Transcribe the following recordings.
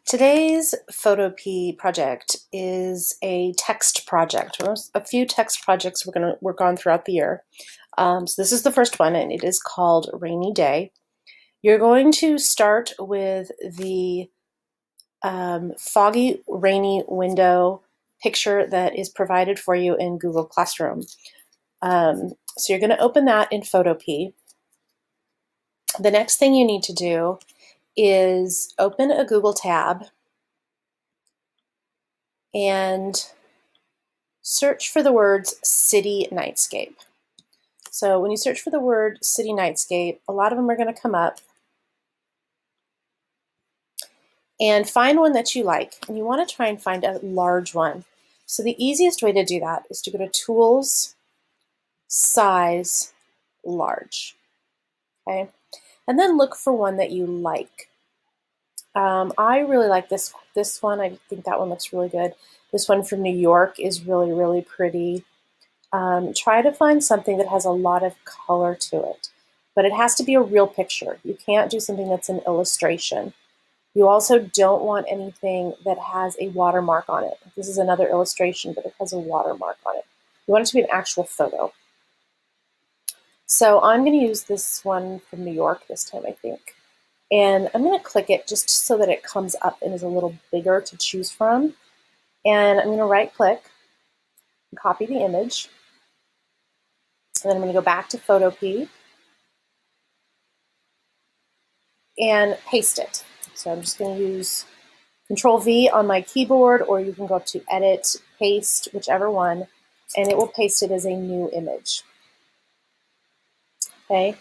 Today's Photopea project is a text project. There's a few text projects we're going to work on throughout the year. So this is the first one, and it is called Rainy Day. You're going to start with the foggy, rainy window picture that is provided for you in Google Classroom. So you're going to open that in Photopea. The next thing you need to do is open a Google tab and search for the words city nightscape. So when you search for the word city nightscape, a lot of them are going to come up. And find one that you like. And you want to try and find a large one. So the easiest way to do that is to go to Tools, Size, Large. Okay? And then look for one that you like. I really like this one. I think that one looks really good. This one from New York is really, really pretty. Try to find something that has a lot of color to it, but it has to be a real picture. You can't do something that's an illustration. You also don't want anything that has a watermark on it. This is another illustration, but it has a watermark on it. You want it to be an actual photo. So I'm going to use this one from New York this time, I think. And I'm going to click it just so that it comes up and is a little bigger to choose from. And I'm going to right click and copy the image. And then I'm going to go back to Photopea and paste it. So I'm just going to use Control V on my keyboard, or you can go up to Edit, Paste, whichever one, and it will paste it as a new image. Okay.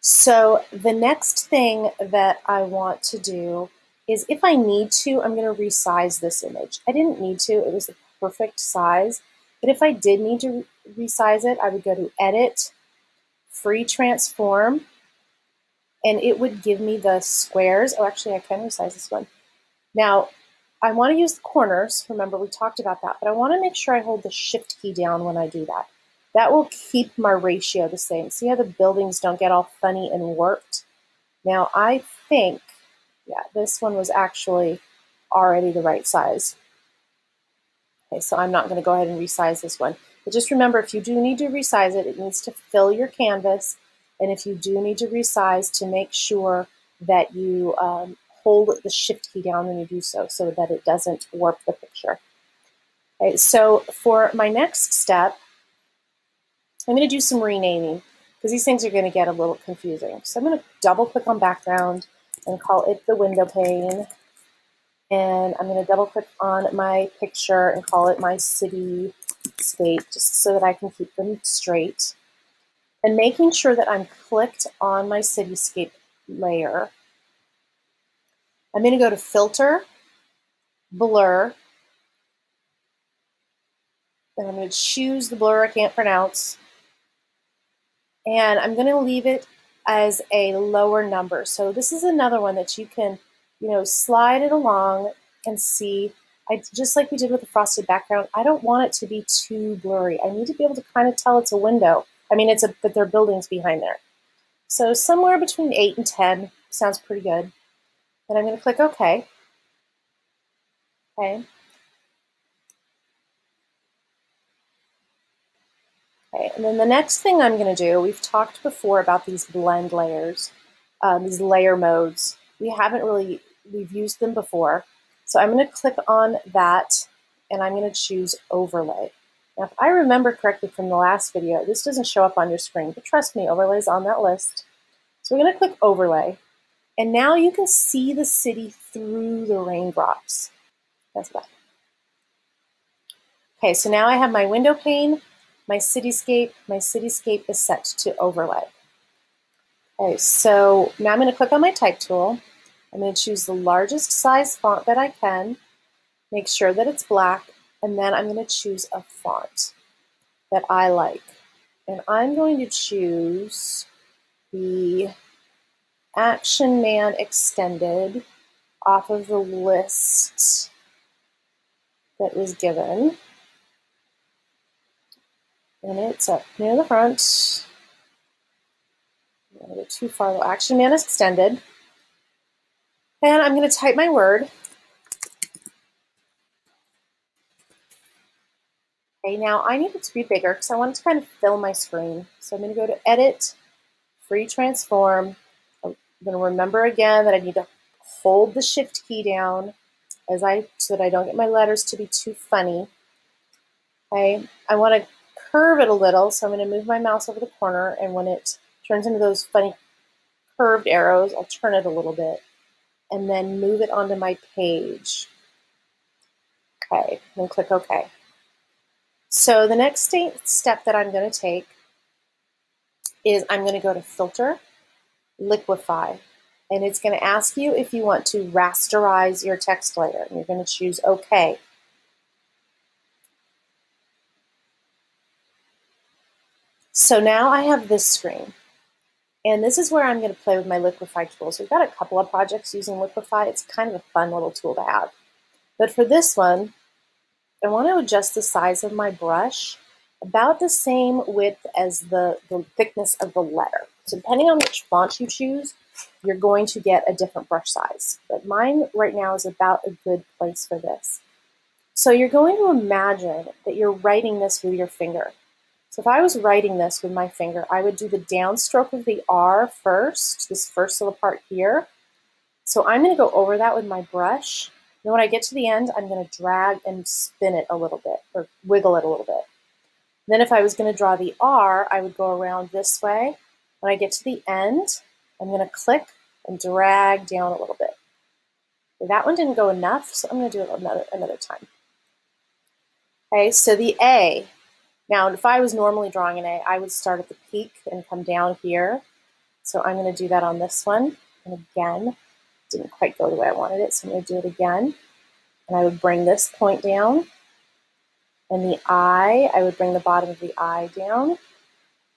So the next thing that I want to do is, if I need to, I'm going to resize this image. I didn't need to, it was the perfect size, but if I did need to resize it, I would go to Edit, Free Transform, and it would give me the squares. Oh, actually, I can resize this one. Now, I want to use the corners. Remember, we talked about that, but I want to make sure I hold the Shift key down when I do that. That will keep my ratio the same. See how the buildings don't get all funny and warped? Now, I think, yeah, this one was actually already the right size. Okay, so I'm not going to go ahead and resize this one. But just remember, if you do need to resize it, it needs to fill your canvas. And if you do need to resize, to make sure that you hold the Shift key down when you do so that it doesn't warp the picture. Okay, so for my next step, I'm going to do some renaming because these things are going to get a little confusing. So I'm going to double click on background and call it the window pane. And I'm going to double click on my picture and call it my cityscape, just so that I can keep them straight. And making sure that I'm clicked on my cityscape layer, I'm going to go to Filter, Blur, and I'm going to choose the blur I can't pronounce. And I'm going to leave it as a lower number. So this is another one that you can, slide it along and see. Just like we did with the frosted background, I don't want it to be too blurry. I need to be able to kind of tell it's a window. I mean, but there are buildings behind there. So somewhere between 8 and 10 sounds pretty good. And I'm going to click OK. Okay. Okay, and then the next thing I'm going to do, we've talked before about these blend layers, these layer modes. We've used them before. So I'm going to click on that, and I'm going to choose Overlay. Now, if I remember correctly from the last video, this doesn't show up on your screen, but trust me, Overlay is on that list. So we're going to click Overlay, and now you can see the city through the raindrops. That's that. Okay, so now I have my window pane, my cityscape is set to Overlay. Okay, so now I'm going to click on my type tool. I'm going to choose the largest size font that I can, make sure that it's black, and then I'm going to choose a font that I like. And I'm going to choose the Action Man Extended off of the list that was given. And it's up near the front. I'm going to go too far though. Action Man Extended. And I'm going to type my word. Okay, now I need it to be bigger because I want it to kind of fill my screen. So I'm going to go to Edit, Free Transform. I'm going to remember again that I need to hold the Shift key down so that I don't get my letters to be too funny. Okay, I want to curve it a little, so I'm going to move my mouse over the corner, and when it turns into those funny curved arrows, I'll turn it a little bit and then move it onto my page. Okay, then click OK. So the next step that I'm going to take is I'm going to go to Filter, Liquify, and it's going to ask you if you want to rasterize your text layer, and you're going to choose OK. So now I have this screen, and this is where I'm going to play with my Liquify tools. We've got a couple of projects using Liquify. It's kind of a fun little tool to have. But for this one, I want to adjust the size of my brush about the same width as the thickness of the letter. So depending on which font you choose, you're going to get a different brush size. But mine right now is about a good place for this. So you're going to imagine that you're writing this with your finger. So if I was writing this with my finger, I would do the downstroke of the R first, this first little part here. So I'm going to go over that with my brush. And when I get to the end, I'm going to drag and spin it a little bit, or wiggle it a little bit. And then if I was going to draw the R, I would go around this way. When I get to the end, I'm going to click and drag down a little bit. Okay, that one didn't go enough, so I'm going to do it another time. Okay, so the A. Now, if I was normally drawing an A, I would start at the peak and come down here. So I'm going to do that on this one. And again, didn't quite go the way I wanted it, so I'm going to do it again. And I would bring this point down. And the I would bring the bottom of the I down.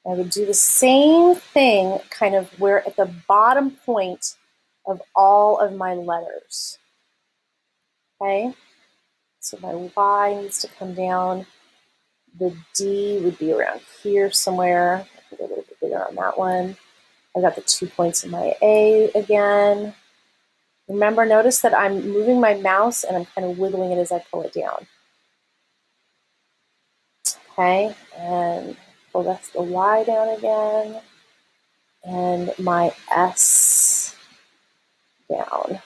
I would do the same thing kind of where at the bottom point of all of my letters. Okay? So my Y needs to come down. The D would be around here somewhere. I can go a little bit bigger on that one. I got the 2 points in my A again. Remember, notice that I'm moving my mouse and I'm kind of wiggling it as I pull it down. Okay, and pull the Y down again. And my S down.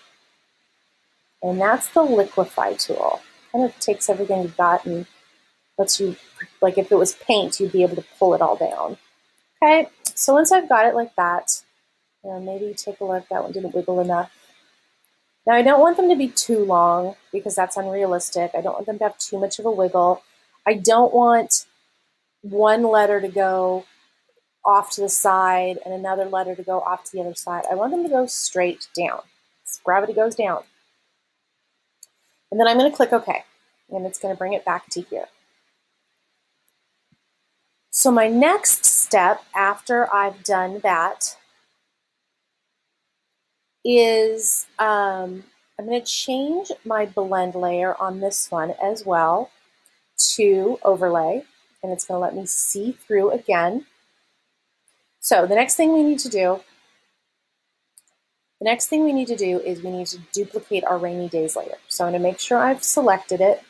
And that's the Liquify tool. Kind of takes everything you've got and lets you, like if it was paint, you'd be able to pull it all down. Okay, so once I've got it like that, maybe take a look, that one didn't wiggle enough. Now I don't want them to be too long because that's unrealistic. I don't want them to have too much of a wiggle. I don't want one letter to go off to the side and another letter to go off to the other side. I want them to go straight down. So gravity goes down. And then I'm going to click OK, and it's going to bring it back to here. So my next step after I've done that is I'm going to change my blend layer on this one as well to overlay, and it's going to let me see through again. So the next thing we need to do is we need to duplicate our rainy days layer. So I'm going to make sure I've selected it.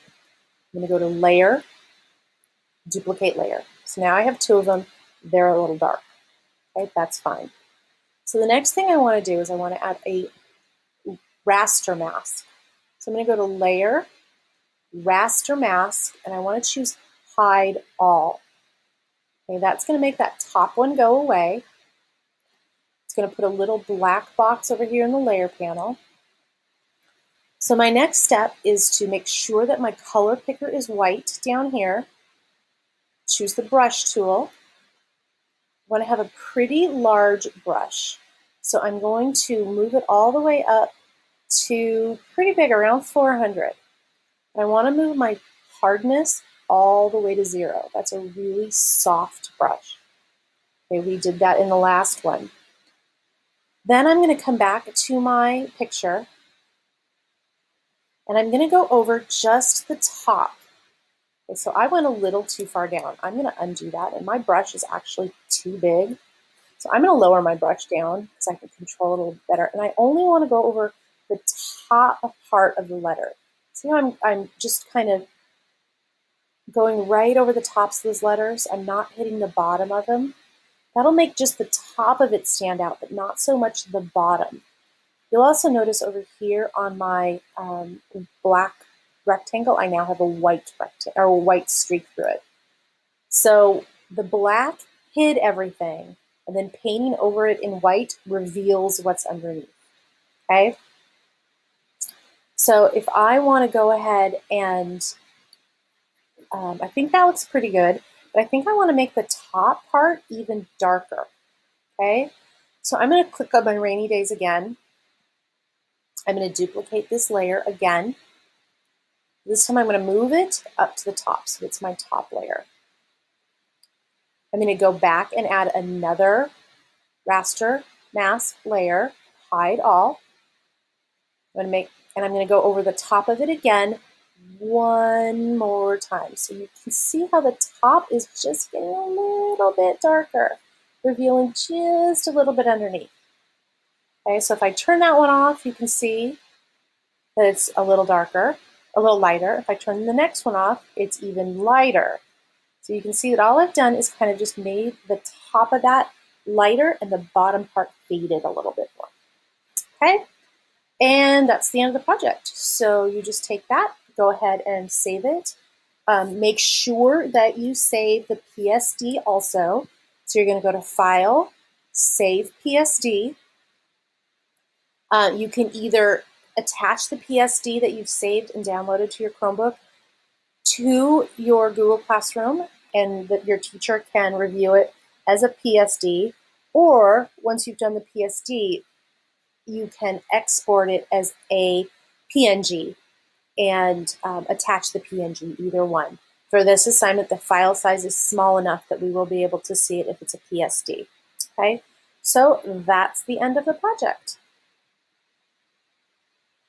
I'm going to go to Layer, Duplicate Layer. So now I have two of them. They're a little dark. Okay, that's fine. So the next thing I want to do is I want to add a raster mask. So I'm going to go to Layer, Raster Mask, and I want to choose Hide All. Okay, that's going to make that top one go away. It's going to put a little black box over here in the layer panel. So my next step is to make sure that my color picker is white down here. Choose the brush tool. I want to have a pretty large brush. So I'm going to move it all the way up to pretty big, around 400. I want to move my hardness all the way to 0. That's a really soft brush. Okay, we did that in the last one. Then I'm going to come back to my picture and I'm going to go over just the top. Okay, so I went a little too far down. I'm going to undo that, and my brush is actually too big. So I'm going to lower my brush down so I can control it a little better. And I only want to go over the top part of the letter. See how I'm just kind of going right over the tops of those letters. I'm not hitting the bottom of them. That'll make just the top of it stand out, but not so much the bottom. You'll also notice over here on my black rectangle, I now have a white rectangle or a white streak through it. So the black hid everything, and then painting over it in white reveals what's underneath. Okay? So if I want to go ahead and I think that looks pretty good, but I think I want to make the top part even darker. Okay? So I'm going to click on my rainy days again. I'm going to duplicate this layer again. This time I'm going to move it up to the top, so it's my top layer. I'm going to go back and add another raster mask layer, hide all. I'm going to go over the top of it again one more time. So you can see how the top is just getting a little bit darker, revealing just a little bit underneath. Okay, so if I turn that one off, you can see that it's a little darker, a little lighter. If I turn the next one off, it's even lighter. So you can see that all I've done is kind of just made the top of that lighter and the bottom part faded a little bit more. Okay, and that's the end of the project. So you just take that, go ahead and save it. Make sure that you save the PSD also. So you're going to go to File, Save PSD. You can either attach the PSD that you've saved and downloaded to your Chromebook to your Google Classroom, and that your teacher can review it as a PSD, or once you've done the PSD, you can export it as a PNG and attach the PNG, either one. For this assignment, the file size is small enough that we will be able to see it if it's a PSD. Okay, so that's the end of the project.